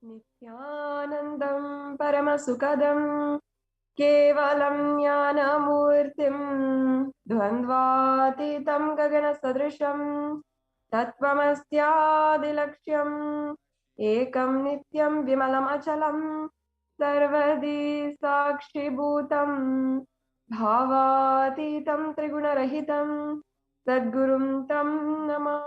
Nithyanandam Paramasukadam Kevalam Jnanamurtim Dvandvatitam Gagana Sadrisham Tattvamasyaadilaksham Ekam Nityam Vimalam Achalam Sarvadi Sakshi Bhutam Bhavatitam Trigunarahitam Sadgurum Tam Namah.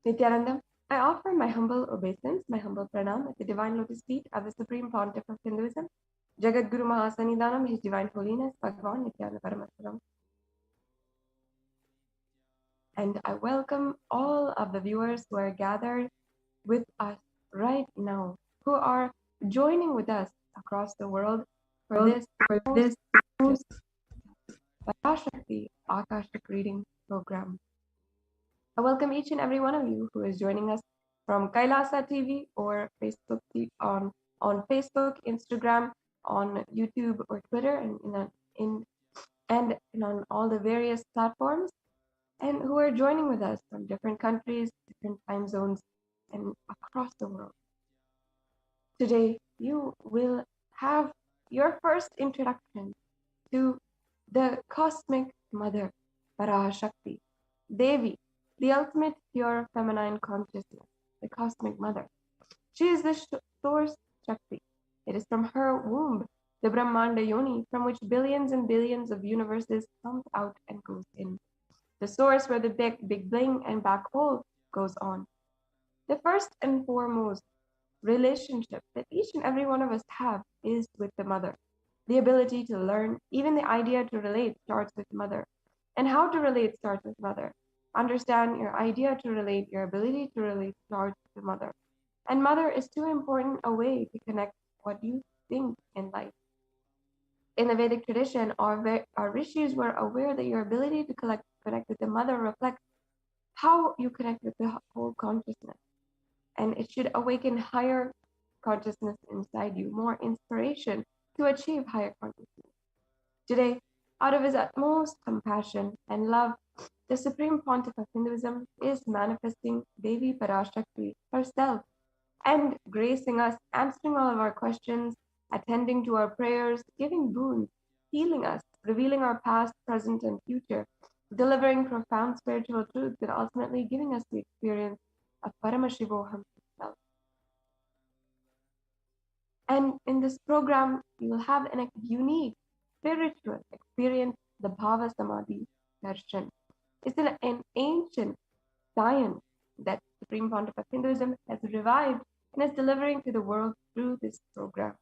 Nithyanandam, I offer my humble obeisance, my humble pranam at the divine lotus feet of the Supreme Pontiff of Hinduism, Jagat Guru Mahasanidhanam, His Divine Holiness, Bhagavan Nithyananda Paramashivam. And I welcome all of the viewers who are gathered with us right now, who are joining with us across the world for this Parashakti Akashic reading program. I welcome each and every one of you who is joining us from Kailasa TV or Facebook on Facebook, Instagram, on YouTube or Twitter, and on all the various platforms, and who are joining with us from different countries, different time zones, and across the world. Today, you will have your first introduction to the cosmic mother, Parashakti, Devi, the ultimate pure feminine consciousness, the cosmic mother. She is the source Shakti. It is from her womb, the Brahmanda Yoni, from which billions and billions of universes come out and goes in. The source where the big bling and black hole goes on. The first and foremost relationship that each and every one of us have is with the mother. The ability to learn, even the idea to relate, starts with mother. And how to relate starts with mother. Understand your idea to relate, your ability to relate starts with the mother. And mother is too important a way to connect what you think in life. In the Vedic tradition, our rishis were aware that your ability to connect with the mother reflects how you connect with the whole consciousness. And it should awaken higher consciousness inside you, more inspiration to achieve higher consciousness. Today, out of his utmost compassion and love, the Supreme Pontiff of Hinduism is manifesting Devi Parashakti herself and gracing us, answering all of our questions, attending to our prayers, giving boons, healing us, revealing our past, present, and future, delivering profound spiritual truths, and ultimately giving us the experience of Paramashivoham itself. And in this program, you will have a unique spiritual experience, the Bhava Samadhi Darshan. It's an ancient science that Supreme Pontiff of Hinduism has revived and is delivering to the world through this program.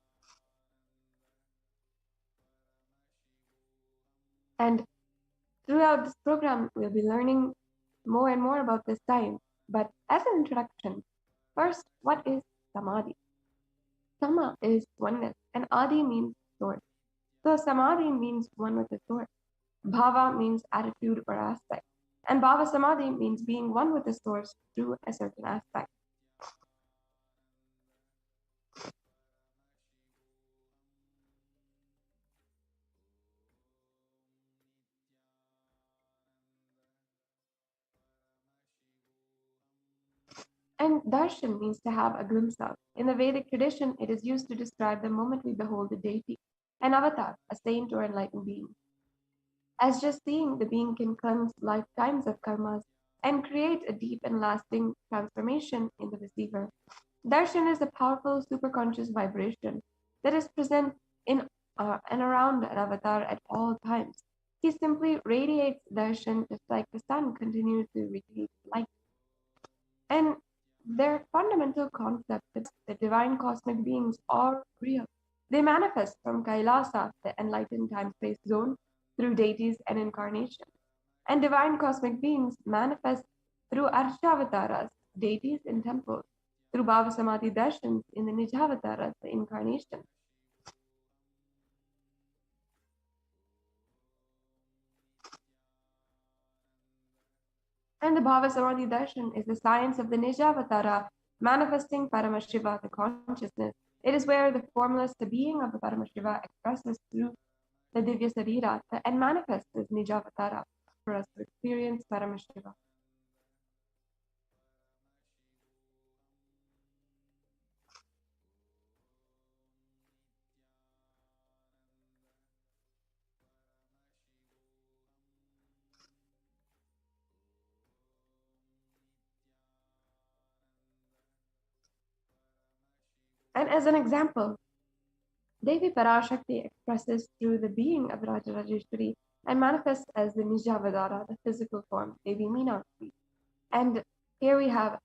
And throughout this program, we'll be learning more and more about this science. But as an introduction, first, what is Samadhi? Sama is oneness, and Adi means source. So Samadhi means one with the source. Bhava means attitude or aspect. And Bhava Samadhi means being one with the source through a certain aspect. And darshan means to have a glimpse of. In the Vedic tradition, it is used to describe the moment we behold the deity, an avatar, a saint or enlightened being. As just seeing, the being can cleanse lifetimes of karmas and create a deep and lasting transformation in the receiver. Darshan is a powerful superconscious vibration that is present in and around an avatar at all times. He simply radiates darshan just like the sun continues to radiate light. And their fundamental concept is that divine cosmic beings are real. They manifest from Kailasa, the enlightened time-space zone, through deities and incarnations. And divine cosmic beings manifest through Arshavataras, deities in temples, through Bhava Samadhi Darshans in the Nijavataras, the incarnations. And the Bhava Samadhi Darshan is the science of the Nijavatara, manifesting Paramashiva, the consciousness. It is where the formless, the being of the Paramashiva, expresses through the Divya Sarira and manifests as Nijavatara. for us to experience Paramashiva. And as an example, Devi Parashakti expresses through the being of Rajarajeshwari and manifests as the Nijavadara, the physical form, Devi Meenakshi. And here we have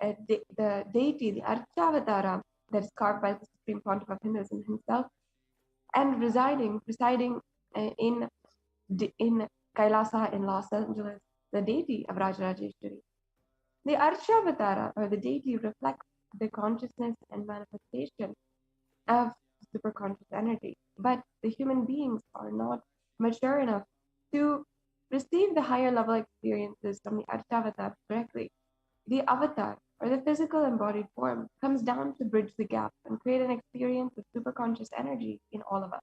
the deity, the Archavatara, that is carved by the Supreme Pontiff of Hinduism himself, and presiding in Kailasa in Los Angeles, the deity of Rajarajeshwari. The Archavatara, or the deity, reflects the consciousness and manifestation of superconscious energy, but the human beings are not mature enough to receive the higher level experiences from the Archavatar directly. The avatar, or the physical embodied form, comes down to bridge the gap and create an experience of superconscious energy in all of us.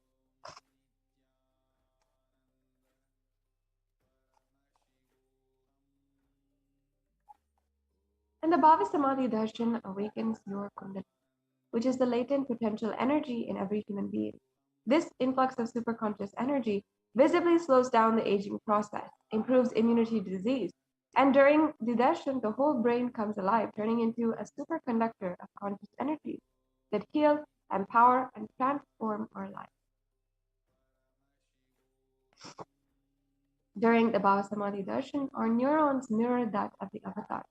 And the Bhava Samadhi Darshan awakens your Kundalini, which is the latent potential energy in every human being. This influx of superconscious energy visibly slows down the aging process, improves immunity to disease, and during the darshan, the whole brain comes alive, turning into a superconductor of conscious energy that heal, empower, and transform our lives. During the Bhava Samadhi darshan, our neurons mirror that of the avatar.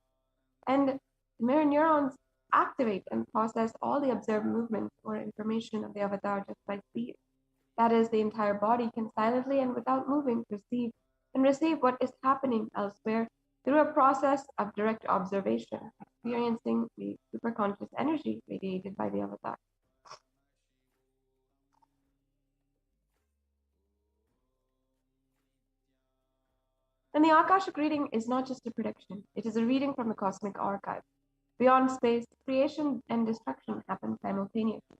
And mirror neurons activate and process all the observed movements or information of the avatar just by speed. That is, the entire body can silently and without moving perceive and receive what is happening elsewhere through a process of direct observation, experiencing the superconscious energy radiated by the avatar. And the Akashic reading is not just a prediction, it is a reading from the cosmic archive. Beyond space, creation and destruction happen simultaneously.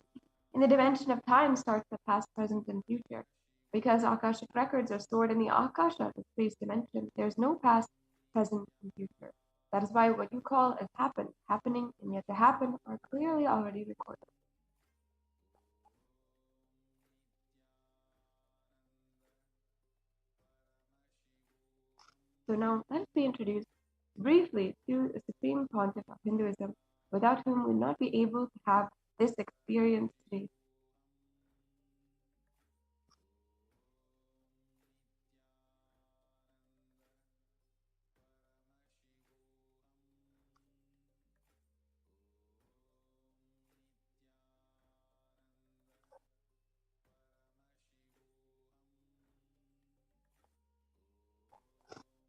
In the dimension of time starts the past, present, and future. Because Akashic records are stored in the Akasha, the space dimension, there's no past, present, and future. That is why what you call as happening, and yet to happen are clearly already recorded. So now let us be introduced briefly to the Supreme Pontiff of Hinduism, without whom we would not be able to have this experience today.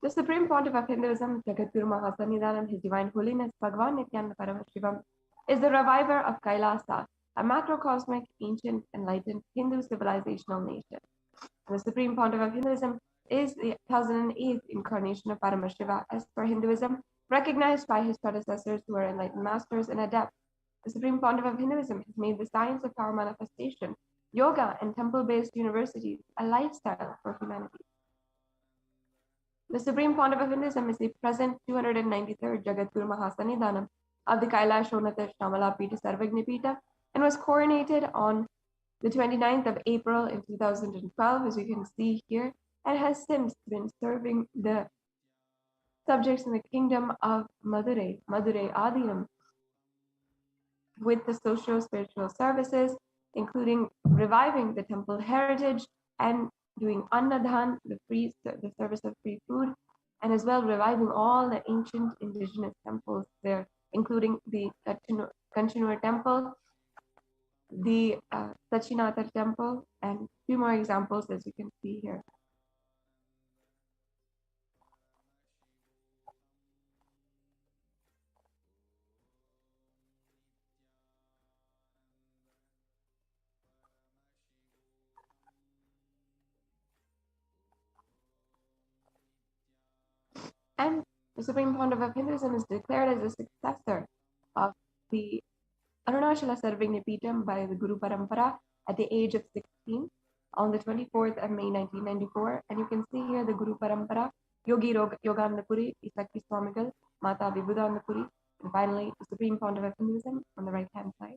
The Supreme Pontiff of Hinduism, Jagadguru Mahasannidhanam, His Divine Holiness Bhagavan Nithyananda Paramashivam, is the reviver of Kailasa, a macrocosmic, ancient, enlightened Hindu civilizational nation. The Supreme Pontiff of Hinduism is the 1008th incarnation of Paramashiva as per Hinduism, recognized by his predecessors who are enlightened masters and adepts. The Supreme Pontiff of Hinduism has made the science of power manifestation, yoga, and temple-based universities a lifestyle for humanity. The Supreme Pontiff of Hinduism is the present 293rd Jagadguru Mahasannidhanam of the Kailashonata Shamala Pita Sarvagna Pita and was coronated on the 29th of April in 2012, as you can see here, and has since been serving the subjects in the kingdom of Madurai Adinam, with the socio-spiritual services, including reviving the temple heritage and doing annadhan, the service of free food, and as well reviving all the ancient indigenous temples there, including the Kanchanur temple, the Sachinathar temple, and a few more examples as you can see here. And the Supreme Pontiff of Hinduism is declared as a successor of the Arunachala Sarvagna by the Guru Parampara at the age of 16 on the 24th of May 1994. And you can see here the Guru Parampara Yogi Yoganandapuri, Isakti Swamigal, Mata Vibhudanandapuri, and finally the Supreme Founder of Hinduism on the right-hand side.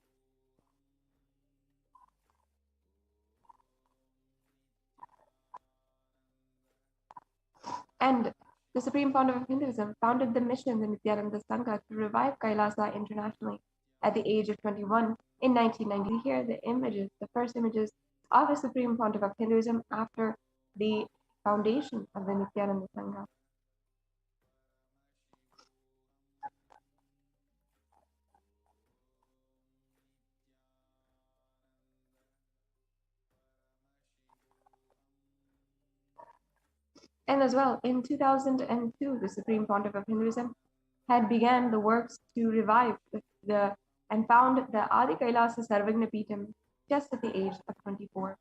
And the Supreme Founder of Hinduism founded the mission, the Nithyananda Sangha, to revive Kailasa internationally at the age of 21 in 1990. Here, the images, the first images of the Supreme Founder of Hinduism after the foundation of the Nithyananda Sangha. And as well, in 2002, the Supreme Pontiff of Hinduism had began the works to revive and found the Adi Kailasa Sarvagna Peetham just at the age of 24.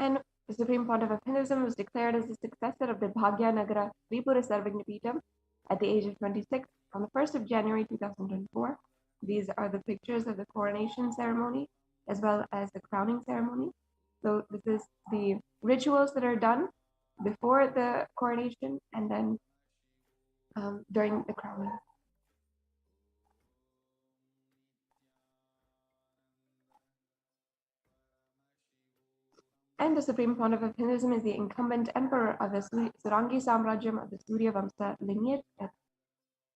And the Supreme Pontiff of Hinduism was declared as the successor of the Bhagya Nagara Tripura Sarvagna Peetham at the age of 26 on the 1st of January 2004. These are the pictures of the coronation ceremony as well as the crowning ceremony. So this is the rituals that are done before the coronation and then during the crowning. And the Supreme Pontiff of Hinduism is the incumbent emperor of the Surangi Samrajyam of the Surya Vamsa lineage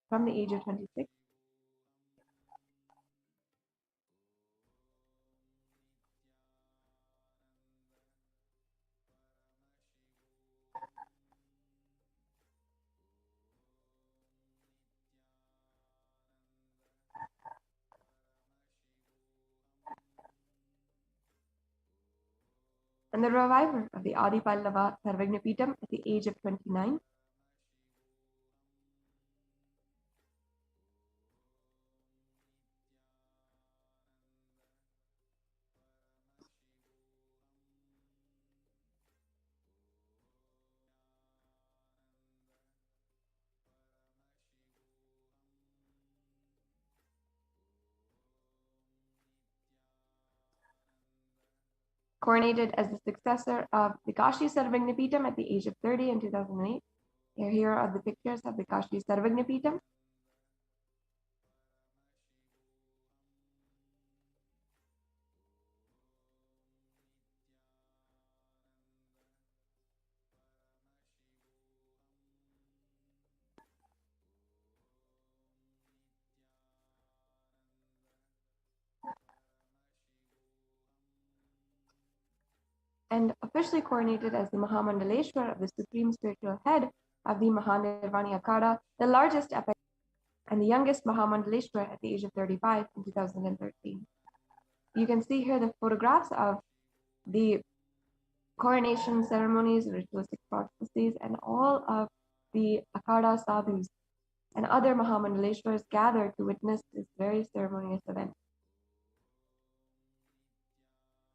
from the age of 26. And the reviver of the Adi Pallava Sarvagna Peetham at the age of 29. Coronated as the successor of the Kashi Sarvagna Peetham at the age of 30 in 2008. Here are the pictures of the Kashi Sarvagna Peetham. And officially coronated as the Mahamandaleshwar of the Supreme Spiritual Head of the Mahanirvani Akhada, the largest epic and the youngest Mahamandaleshwar at the age of 35 in 2013. You can see here the photographs of the coronation ceremonies, ritualistic processes, and all of the Akhada sadhus and other Mahamandaleshwars gathered to witness this very ceremonious event.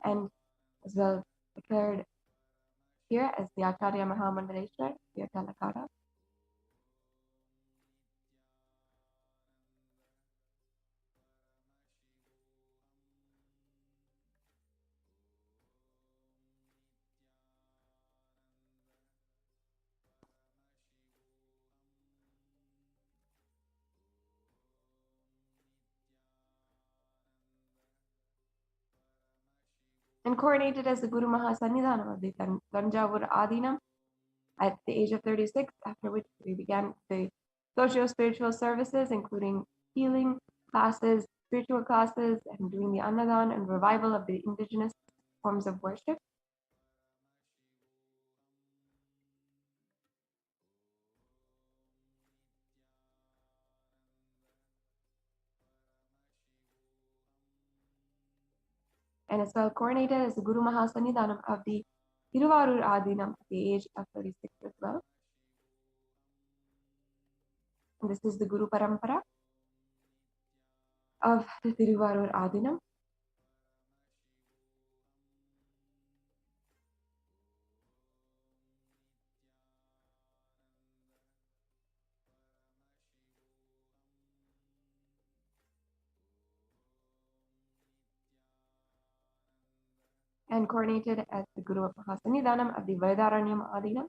And as well declared here as the Acharya Mahamandaleshwar, the Akhada. And coronated as the Guru Mahasannidhanam of the Tanjavur Adinam at the age of 36, after which we began the socio-spiritual services, including healing classes, spiritual classes, and doing the Annadan and revival of the indigenous forms of worship. And as well coronated as the Guru Mahasannidhanam of the Thiruvarur Adinam at the age of 36 as well. And this is the Guru Parampara of the Thiruvarur Adinam. and coronated as the Guru of Mahasannidhanam of the Vedaranyam Adinam.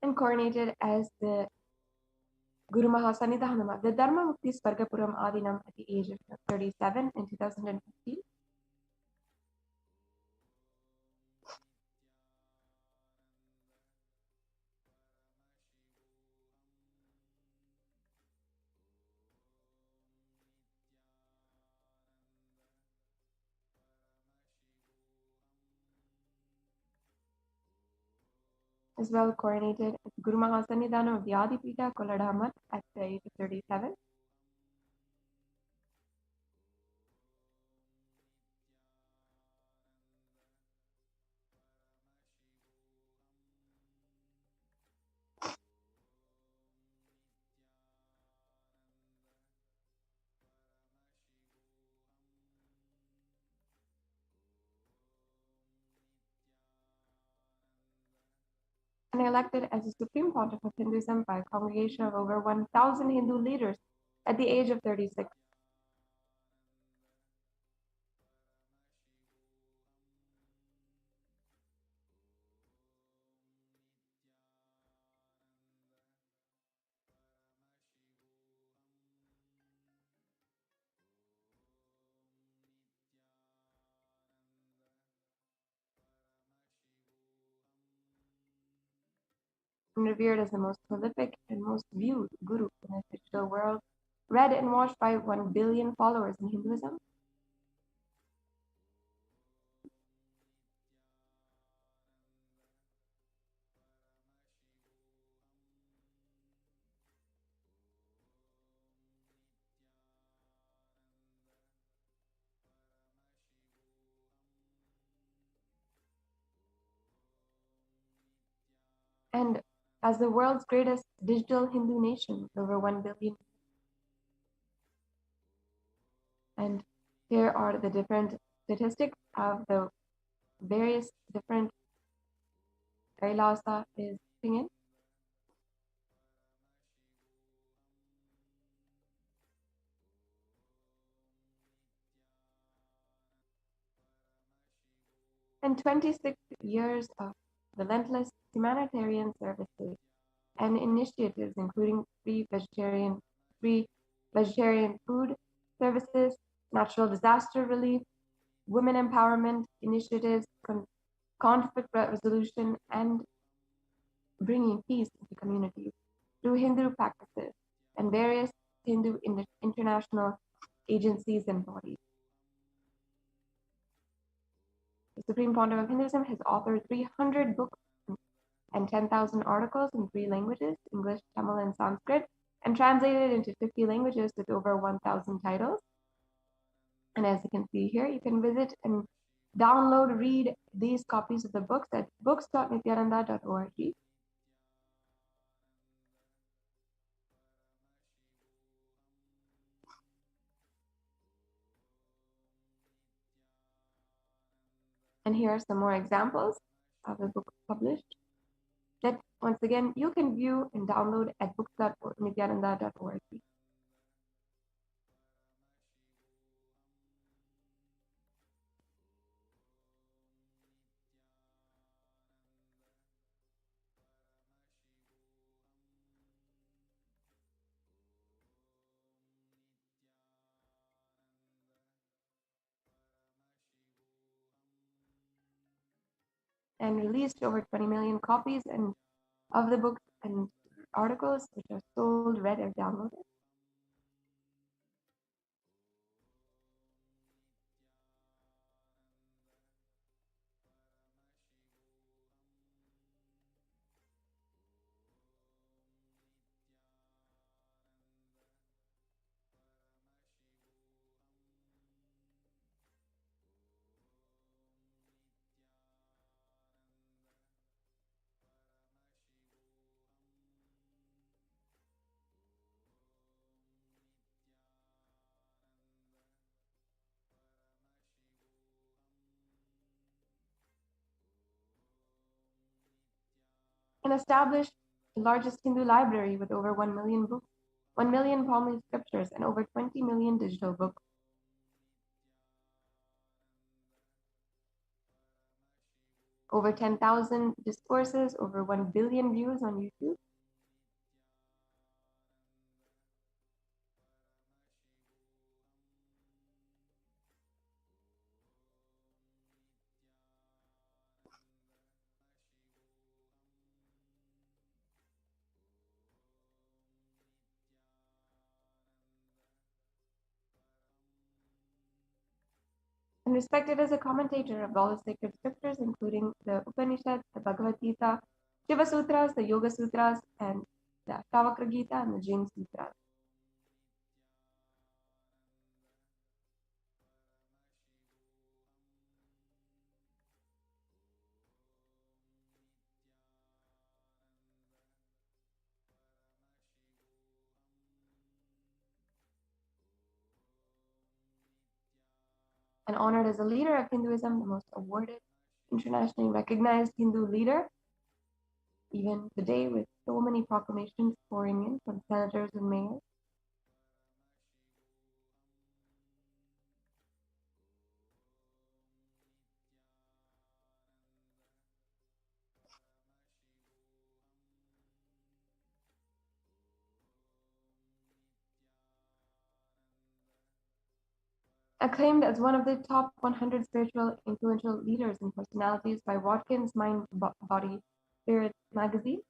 And coronated as the Guru Mahasannidhanam of the Dharma Mukti Swargapuram Adinam at the age of 37 in 2015. As well coronated as Guru Mahasannidhanam of the Adipita Koladhamat at the age of 37. And elected as the Supreme Pontiff of Hinduism by a congregation of over 1,000 Hindu leaders at the age of 36. And revered as the most prolific and most viewed guru in the digital world, read and watched by 1 billion followers in Hinduism. And as the world's greatest digital Hindu nation with over 1 billion. And here are the different statistics of the various different Kailasa is sitting in. And 26 years of relentless humanitarian services and initiatives including free vegetarian food services, natural disaster relief, women empowerment initiatives, conflict resolution, and bringing peace into communities through Hindu practices and various Hindu international agencies and bodies. The Supreme Pontiff of Hinduism has authored 300 books and 10,000 articles in 3 languages, English, Tamil, and Sanskrit, and translated into 50 languages with over 1,000 titles. And as you can see here, you can visit and download, read these copies of the books at books.nithyananda.org. And here are some more examples of the books published that, once again, you can view and download at books.nithyananda.org. And released over 20 million copies and of the books and articles, which are sold, read, or downloaded. and established the largest Hindu library with over 1 million books, 1 million Pali scriptures, and over 20 million digital books. Over 10,000 discourses, over 1 billion views on YouTube. And respected as a commentator of all the sacred scriptures, including the Upanishads, the Bhagavad Gita, Shiva Sutras, the Yoga Sutras, and the Ashtavakra Gita and the Jain Sutras. And honored as a leader of Hinduism, the most awarded, internationally recognized Hindu leader, even today with so many proclamations pouring in from senators and mayors. Acclaimed as one of the top 100 spiritual influential leaders and personalities by Watkins Mind Body Spirit magazine.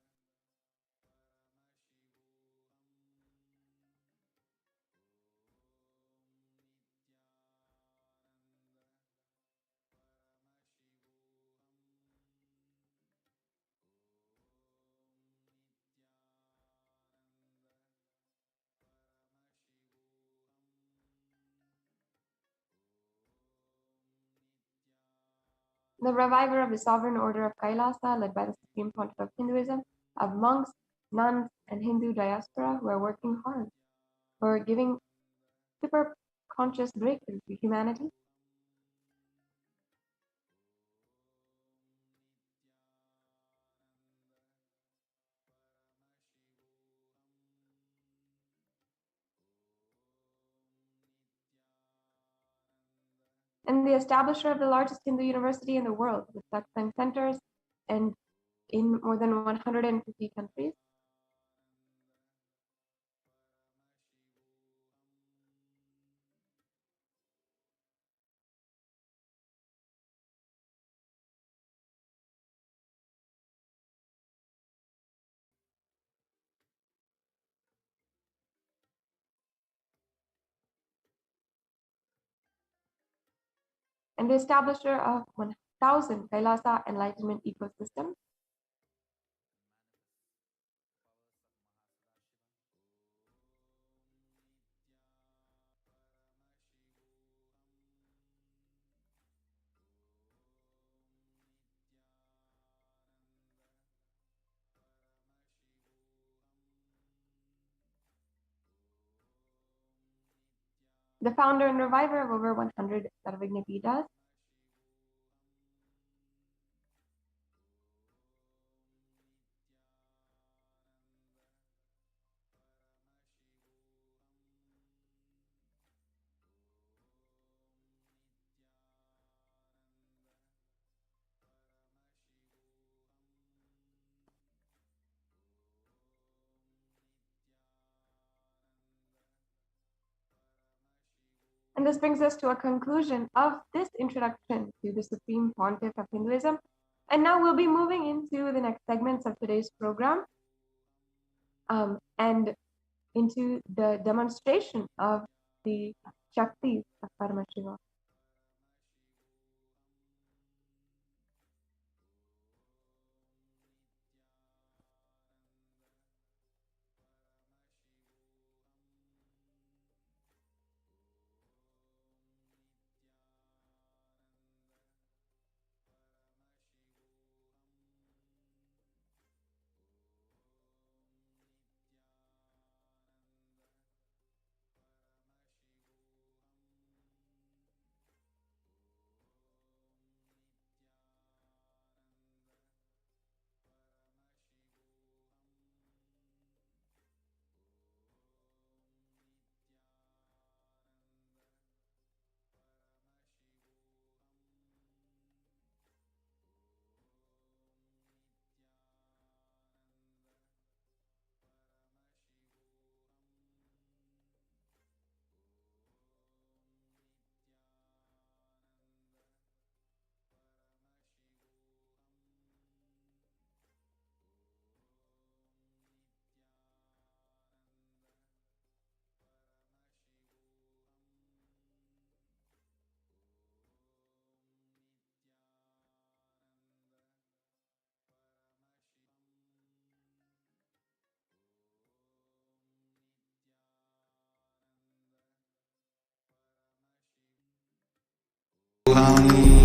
The reviver of the sovereign order of Kailasa, led by the Supreme Pontiff of Hinduism, of monks, nuns, and Hindu diaspora who are working hard for giving super conscious breakthrough to humanity. And the establisher of the largest Hindu university in the world, with satsang centers and in more than 150 countries. And the establisher of 1,000 Kailasa enlightenment ecosystems. The founder and reviver of over 100 Sarvagna Pitas. And this brings us to a conclusion of this introduction to the Supreme Pontiff of Hinduism. And now we'll be moving into the next segments of today's program and into the demonstration of the Shaktis of Paramashivoham. Paramashivoham.